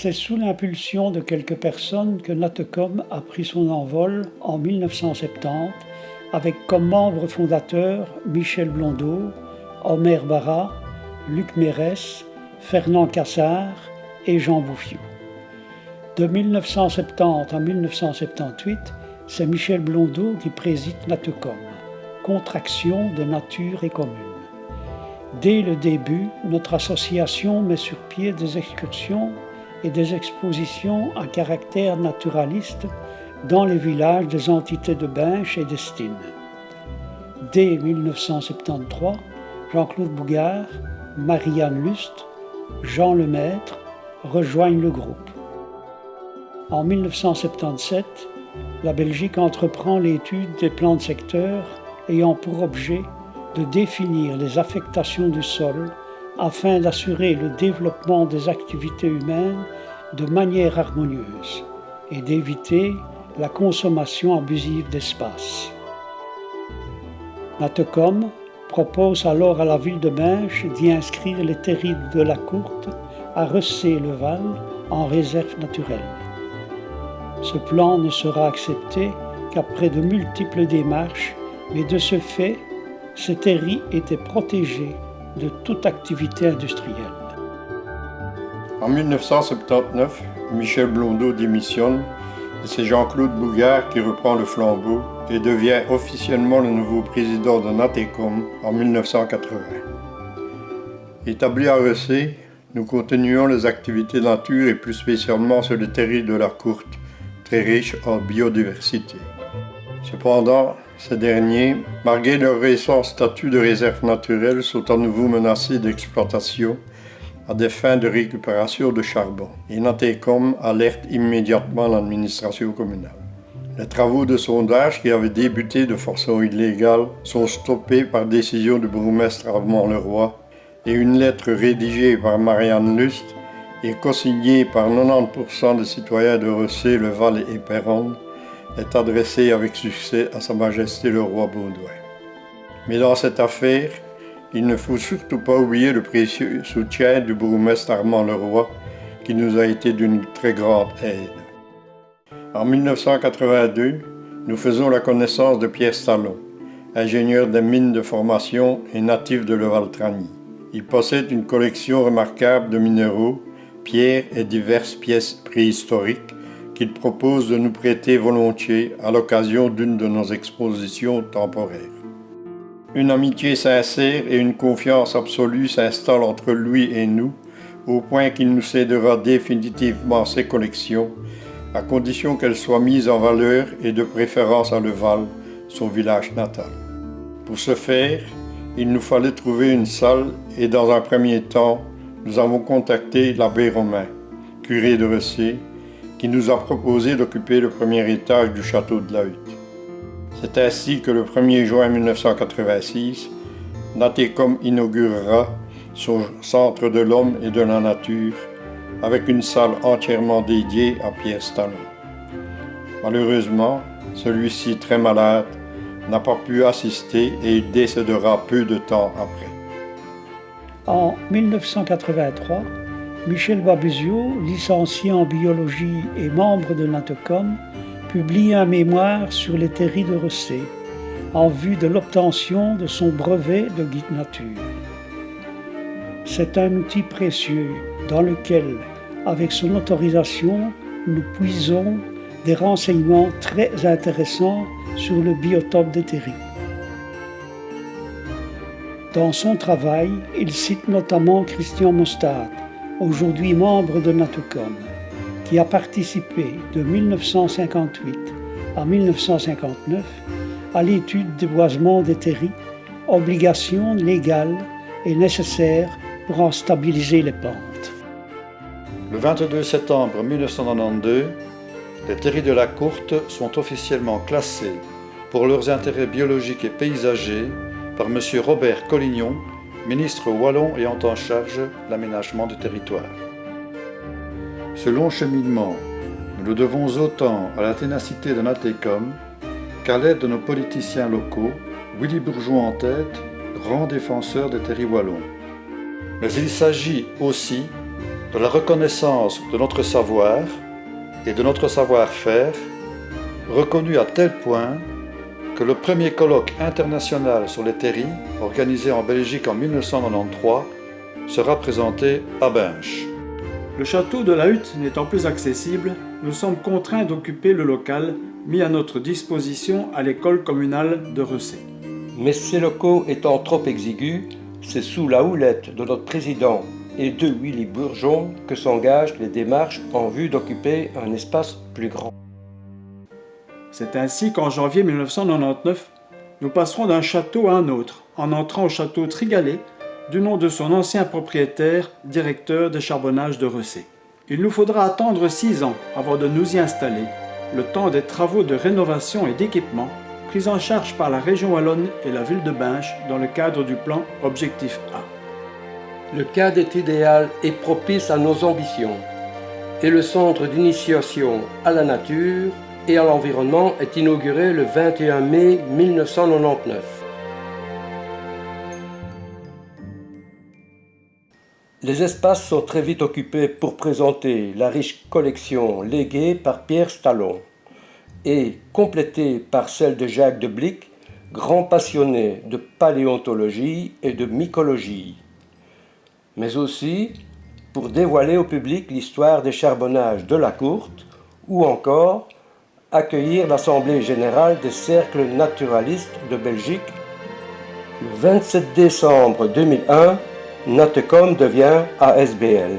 C'est sous l'impulsion de quelques personnes que Natecom a pris son envol en 1970, avec comme membres fondateurs Michel Blondeau, Omer Bara, Luc Mérès, Fernand Cassard et Jean Bouffiou. De 1970 à 1978, c'est Michel Blondeau qui préside Natecom, contraction de nature et commune. Dès le début, notre association met sur pied des excursions et des expositions à caractère naturaliste dans les villages des entités de Binche et d'Estine. Dès 1973, Jean-Claude Bougard, Marianne Lust, Jean Lemaître rejoignent le groupe. En 1977, la Belgique entreprend l'étude des plans de secteur ayant pour objet de définir les affectations du sol afin d'assurer le développement des activités humaines de manière harmonieuse et d'éviter la consommation abusive d'espace. Natecom propose alors à la ville de Binche d'y inscrire les terrils de la Courte à Ressé-le-Val en réserve naturelle. Ce plan ne sera accepté qu'après de multiples démarches, mais de ce fait, ces terris étaient protégés de toute activité industrielle. En 1979, Michel Blondeau démissionne et c'est Jean-Claude Bougard qui reprend le flambeau et devient officiellement le nouveau président de Natecom en 1980. Établi à Ressé, nous continuons les activités nature et plus spécialement sur le terril de la Courte, très riche en biodiversité. Cependant, ces derniers, malgré leur récent statut de réserve naturelle, sont à nouveau menacés d'exploitation à des fins de récupération de charbon. Et Natecom alerte immédiatement l'administration communale. Les travaux de sondage qui avaient débuté de façon illégale sont stoppés par décision du bourgmestre Armand-Leroy et une lettre rédigée par Marianne Lust et co-signée par 90% des citoyens de Ressé, Le Val et Péronne est adressée avec succès à Sa Majesté le Roi Baudouin. Mais dans cette affaire, il ne faut surtout pas oublier le précieux soutien du bourgmestre Armand Leroy qui nous a été d'une très grande aide. En 1982, nous faisons la connaissance de Pierre Stallon, ingénieur des mines de formation et natif de Leval-Tragny. Il possède une collection remarquable de minéraux, pierres et diverses pièces préhistoriques qu'il propose de nous prêter volontiers à l'occasion d'une de nos expositions temporaires. Une amitié sincère et une confiance absolue s'installent entre lui et nous, au point qu'il nous cédera définitivement ses collections, à condition qu'elles soient mises en valeur et de préférence à Leval, son village natal. Pour ce faire, il nous fallait trouver une salle et dans un premier temps, nous avons contacté l'abbé Romain, curé de Ressé, qui nous a proposé d'occuper le premier étage du château de la Hutte. C'est ainsi que le 1er juin 1986, Natecom inaugurera son Centre de l'homme et de la nature avec une salle entièrement dédiée à Pierre Stallon. Malheureusement, celui-ci très malade n'a pas pu assister et il décédera peu de temps après. En 1983, Michel Babuzio, licencié en biologie et membre de Natecom, publie un mémoire sur les terris de Ressé en vue de l'obtention de son brevet de guide nature. C'est un outil précieux dans lequel, avec son autorisation, nous puisons des renseignements très intéressants sur le biotope des terris. Dans son travail, il cite notamment Christian Mostade, aujourd'hui membre de Natecom, qui a participé de 1958 à 1959 à l'étude du boisement des terris, obligation légale et nécessaire pour en stabiliser les pentes. Le 22 septembre 1992, les terris de la Courte sont officiellement classés pour leurs intérêts biologiques et paysagers par M. Robert Collignon, ministre wallon ayant en charge l'aménagement du territoire. Ce long cheminement, nous le devons autant à la ténacité de Natecom qu'à l'aide de nos politiciens locaux, Willy Bourgeois en tête, grand défenseur des terris wallons. Mais il s'agit aussi de la reconnaissance de notre savoir et de notre savoir-faire, reconnu à tel point que le premier colloque international sur les terris, organisé en Belgique en 1993, sera présenté à Binche. Le château de la Hutte n'étant plus accessible, nous sommes contraints d'occuper le local mis à notre disposition à l'école communale de Recé. Mais ces locaux étant trop exigus, c'est sous la houlette de notre président et de Willy Bourgeon que s'engagent les démarches en vue d'occuper un espace plus grand. C'est ainsi qu'en janvier 1999, nous passerons d'un château à un autre, en entrant au château Trigalet, du nom de son ancien propriétaire, directeur des charbonnages de Recé. Il nous faudra attendre 6 ans avant de nous y installer, le temps des travaux de rénovation et d'équipement pris en charge par la région wallonne et la ville de Binche dans le cadre du plan Objectif A. Le cadre est idéal et propice à nos ambitions, et le centre d'initiation à la nature et à l'environnement est inauguré le 21 mai 1999. Les espaces sont très vite occupés pour présenter la riche collection léguée par Pierre Stallon et complétée par celle de Jacques de Blic, grand passionné de paléontologie et de mycologie, mais aussi pour dévoiler au public l'histoire des charbonnages de la Courte ou encore accueillir l'Assemblée générale des cercles naturalistes de Belgique. Le 27 décembre 2001, Natecom devient ASBL.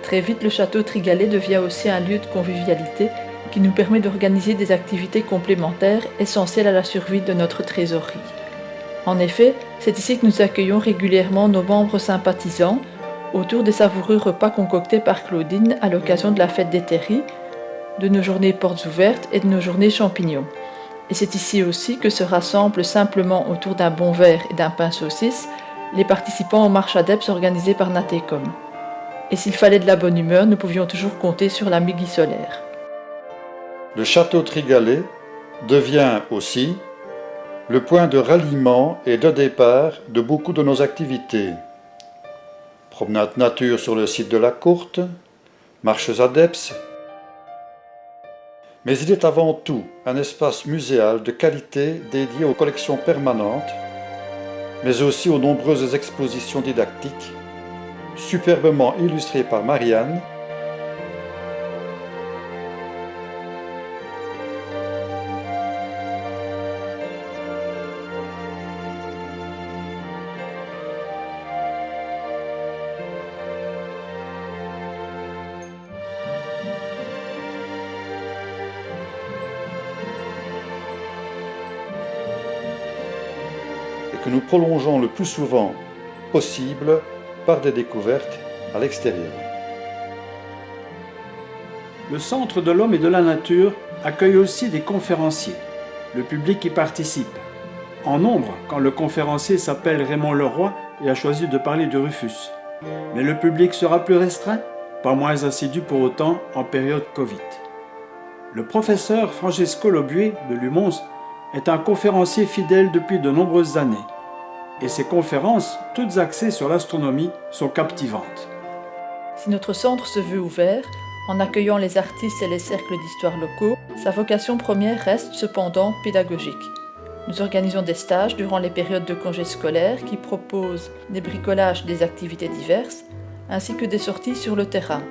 Très vite, le château Trigalet devient aussi un lieu de convivialité qui nous permet d'organiser des activités complémentaires essentielles à la survie de notre trésorerie. En effet, c'est ici que nous accueillons régulièrement nos membres sympathisants autour des savoureux repas concoctés par Claudine à l'occasion de la fête des terris, de nos journées portes ouvertes et de nos journées champignons. Et c'est ici aussi que se rassemblent simplement autour d'un bon verre et d'un pain saucisse les participants aux marches adeptes organisées par Natecom. Et s'il fallait de la bonne humeur, nous pouvions toujours compter sur la Migui solaire. Le château Trigalet devient aussi le point de ralliement et de départ de beaucoup de nos activités. Promenade nature sur le site de la Courte, marches adeptes, mais il est avant tout un espace muséal de qualité dédié aux collections permanentes, mais aussi aux nombreuses expositions didactiques, superbement illustrées par Marianne, que nous prolongeons le plus souvent possible par des découvertes à l'extérieur. Le Centre de l'Homme et de la Nature accueille aussi des conférenciers. Le public y participe. En nombre, quand le conférencier s'appelle Raymond Leroy et a choisi de parler de Rufus. Mais le public sera plus restreint, pas moins assidu pour autant en période Covid. Le professeur Francesco Lobuet de l'UMONS est un conférencier fidèle depuis de nombreuses années. Et ses conférences, toutes axées sur l'astronomie, sont captivantes. Si notre centre se veut ouvert, en accueillant les artistes et les cercles d'histoire locaux, sa vocation première reste cependant pédagogique. Nous organisons des stages durant les périodes de congés scolaires qui proposent des bricolages des activités diverses, ainsi que des sorties sur le terrain,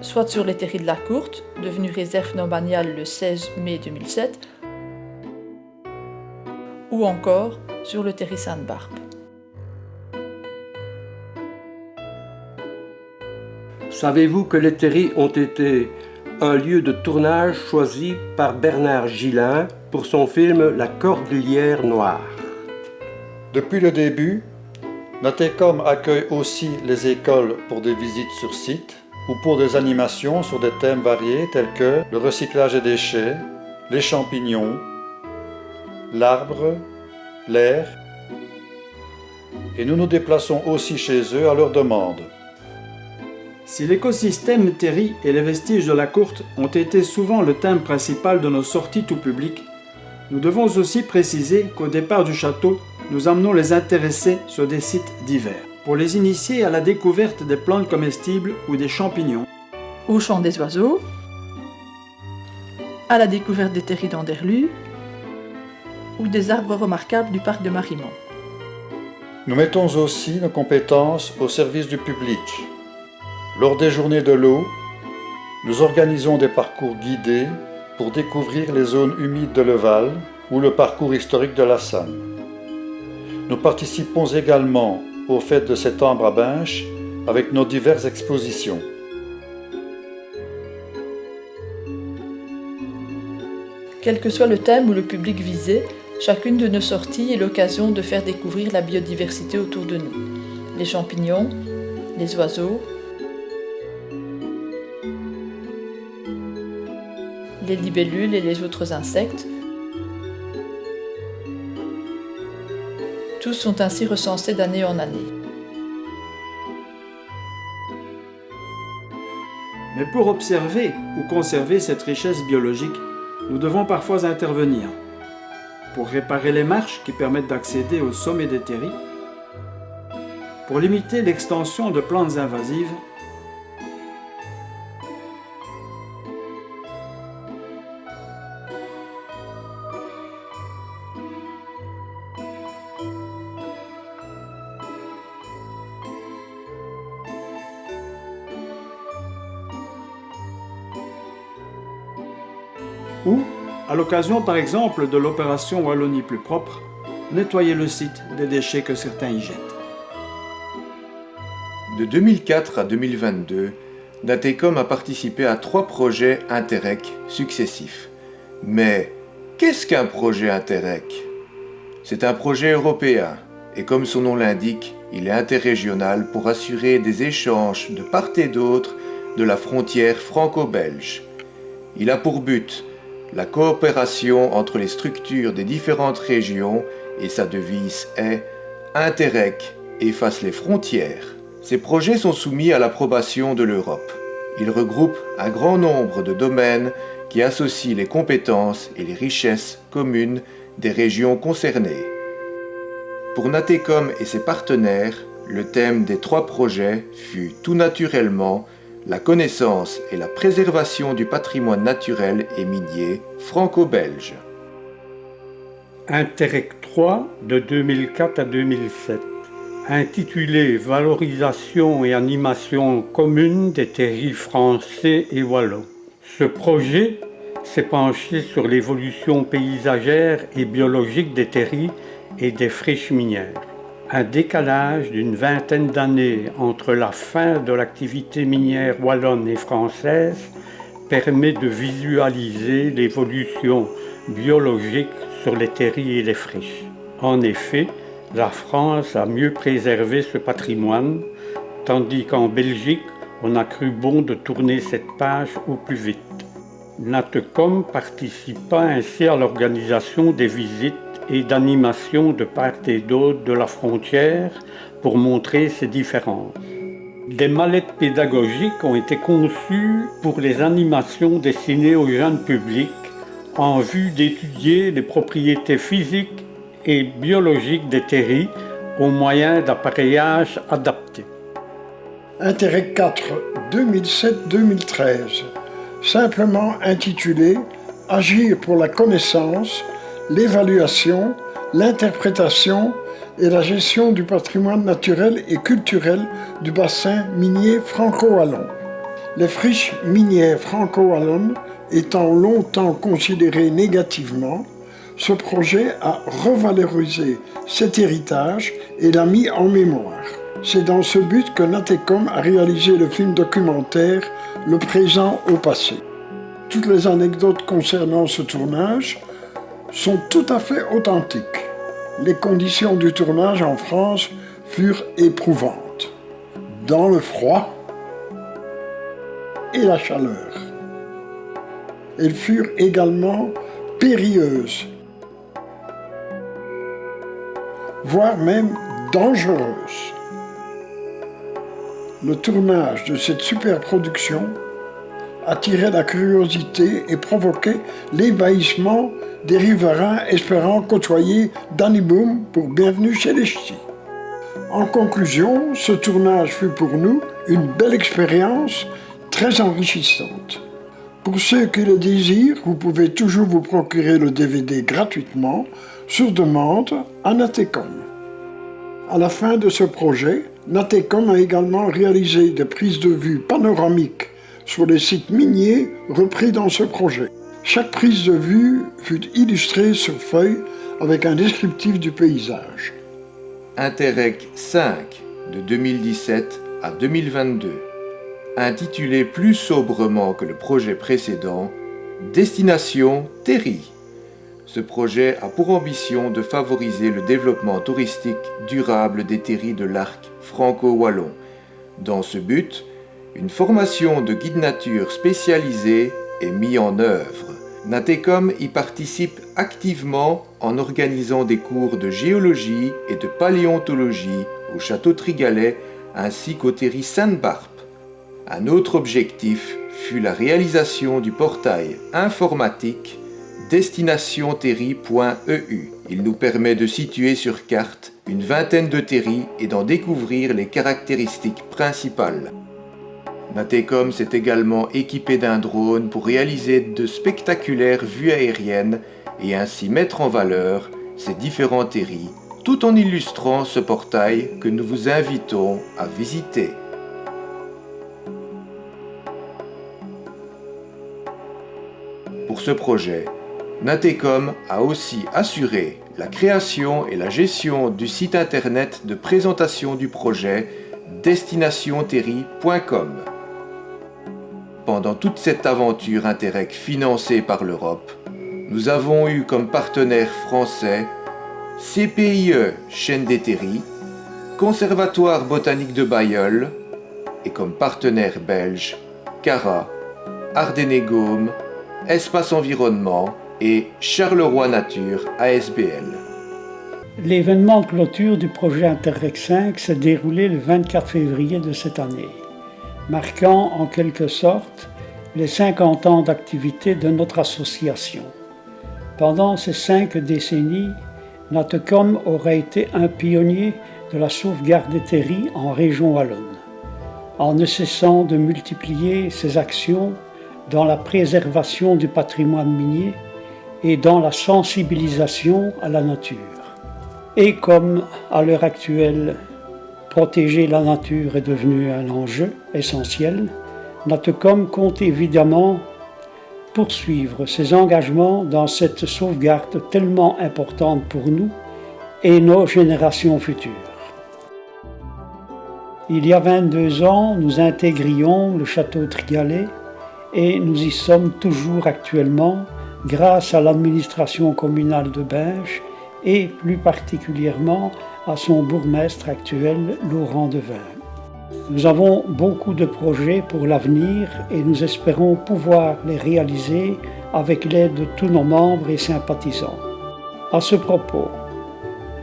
soit sur les terris de la Courte, devenue réserve domaniale le 16 mai 2007, ou encore sur le terri Sainte-Barbe. Savez-vous que les terris ont été un lieu de tournage choisi par Bernard Gillin pour son film La Cordillère Noire? Depuis le début, Natecom accueille aussi les écoles pour des visites sur site ou pour des animations sur des thèmes variés tels que le recyclage des déchets, les champignons, l'arbre, l'air, et nous nous déplaçons aussi chez eux à leur demande. Si l'écosystème terri et les vestiges de la Courte ont été souvent le thème principal de nos sorties tout public, nous devons aussi préciser qu'au départ du château, nous amenons les intéressés sur des sites divers. pour les initier à la découverte des plantes comestibles ou des champignons, au chant des oiseaux, à la découverte des terrils d'Anderlu ou des arbres remarquables du parc de Marimont. Nous mettons aussi nos compétences au service du public. Lors des journées de l'eau, nous organisons des parcours guidés pour découvrir les zones humides de Leval ou le parcours historique de la Sanne. Nous participons également aux fêtes de septembre à Binche avec nos diverses expositions. Quel que soit le thème ou le public visé, chacune de nos sorties est l'occasion de faire découvrir la biodiversité autour de nous. Les champignons, les oiseaux, les libellules et les autres insectes. Tous sont ainsi recensés d'année en année. Mais pour observer ou conserver cette richesse biologique, nous devons parfois intervenir pour réparer les marches qui permettent d'accéder au sommet des terris, pour limiter l'extension de plantes invasives, ou, à l'occasion par exemple de l'opération Wallonie plus propre, nettoyer le site des déchets que certains y jettent. De 2004 à 2022, Natecom a participé à 3 projets Interreg successifs. Mais qu'est-ce qu'un projet Interreg ? C'est un projet européen et comme son nom l'indique, il est interrégional pour assurer des échanges de part et d'autre de la frontière franco-belge. Il a pour but la coopération entre les structures des différentes régions et sa devise est « Interreg efface les frontières ». Ces projets sont soumis à l'approbation de l'Europe. Ils regroupent un grand nombre de domaines qui associent les compétences et les richesses communes des régions concernées. Pour Natecom et ses partenaires, le thème des 3 projets fut tout naturellement la connaissance et la préservation du patrimoine naturel et minier franco-belge. Interreg 3 de 2004 à 2007, intitulé « Valorisation et animation commune des terris français et wallons ». Ce projet s'est penché sur l'évolution paysagère et biologique des terris et des friches minières. Un décalage d'une vingtaine d'années entre la fin de l'activité minière wallonne et française permet de visualiser l'évolution biologique sur les terris et les friches. En effet, la France a mieux préservé ce patrimoine, tandis qu'en Belgique, on a cru bon de tourner cette page au plus vite. Natecom participa ainsi à l'organisation des visites et d'animation de part et d'autre de la frontière pour montrer ces différences. Des mallettes pédagogiques ont été conçues pour les animations destinées au jeune public en vue d'étudier les propriétés physiques et biologiques des terris au moyen d'appareillages adaptés. Interreg 4 2007-2013, simplement intitulé « Agir pour la connaissance, l'évaluation, l'interprétation et la gestion du patrimoine naturel et culturel du bassin minier franco-wallon ». Les friches minières franco-wallonnes étant longtemps considérées négativement, ce projet a revalorisé cet héritage et l'a mis en mémoire. C'est dans ce but que Natecom a réalisé le film documentaire « Le présent au passé ». Toutes les anecdotes concernant ce tournage sont tout à fait authentiques. Les conditions du tournage en France furent éprouvantes, dans le froid et la chaleur. Elles furent également périlleuses, voire même dangereuses. Le tournage de cette superproduction attirait la curiosité et provoquait l'ébahissement des riverains espérant côtoyer Danny Boom pour Bienvenue chez les Ch'tis. En conclusion, ce tournage fut pour nous une belle expérience très enrichissante. Pour ceux qui le désirent, vous pouvez toujours vous procurer le DVD gratuitement sur demande à Natecom. À la fin de ce projet, Natecom a également réalisé des prises de vue panoramiques sur les sites miniers repris dans ce projet. Chaque prise de vue fut illustrée sur feuille avec un descriptif du paysage. Interreg 5 de 2017 à 2022, intitulé plus sobrement que le projet précédent, Destination Terry. Ce projet a pour ambition de favoriser le développement touristique durable des terris de l'arc franco-wallon. Dans ce but, une formation de guide nature spécialisée est mise en œuvre. Natecom y participe activement en organisant des cours de géologie et de paléontologie au château Trigalet ainsi qu'au terri Sainte-Barbe. Un autre objectif fut la réalisation du portail informatique destinationterri.eu. Il nous permet de situer sur carte une vingtaine de terris et d'en découvrir les caractéristiques principales. Natecom s'est également équipé d'un drone pour réaliser de spectaculaires vues aériennes et ainsi mettre en valeur ces différents terris, tout en illustrant ce portail que nous vous invitons à visiter. Pour ce projet, Natecom a aussi assuré la création et la gestion du site internet de présentation du projet destinationterri.com. Pendant toute cette aventure Interreg financée par l'Europe, nous avons eu comme partenaires français CPIE Chaîne des Terris, Conservatoire botanique de Bailleul et comme partenaires belges Cara, Ardennais-Gaume, Espace Environnement et Charleroi Nature ASBL. L'événement de clôture du projet Interreg 5 s'est déroulé le 24 février de cette année, marquant en quelque sorte les 50 ans d'activité de notre association. Pendant ces 5 décennies, Natecom aurait été un pionnier de la sauvegarde des terris en région wallonne, en ne cessant de multiplier ses actions dans la préservation du patrimoine minier et dans la sensibilisation à la nature. Et comme à l'heure actuelle, protéger la nature est devenu un enjeu essentiel, Natecom compte évidemment poursuivre ses engagements dans cette sauvegarde tellement importante pour nous et nos générations futures. Il y a 22 ans, nous intégrions le château Trigalet et nous y sommes toujours actuellement grâce à l'administration communale de Binche et plus particulièrement à son bourgmestre actuel, Laurent Devin. Nous avons beaucoup de projets pour l'avenir et nous espérons pouvoir les réaliser avec l'aide de tous nos membres et sympathisants. À ce propos,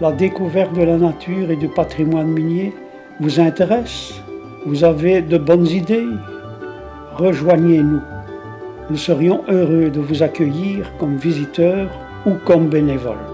la découverte de la nature et du patrimoine minier vous intéresse? Vous avez de bonnes idées? Rejoignez-nous. Nous serions heureux de vous accueillir comme visiteurs ou comme bénévoles.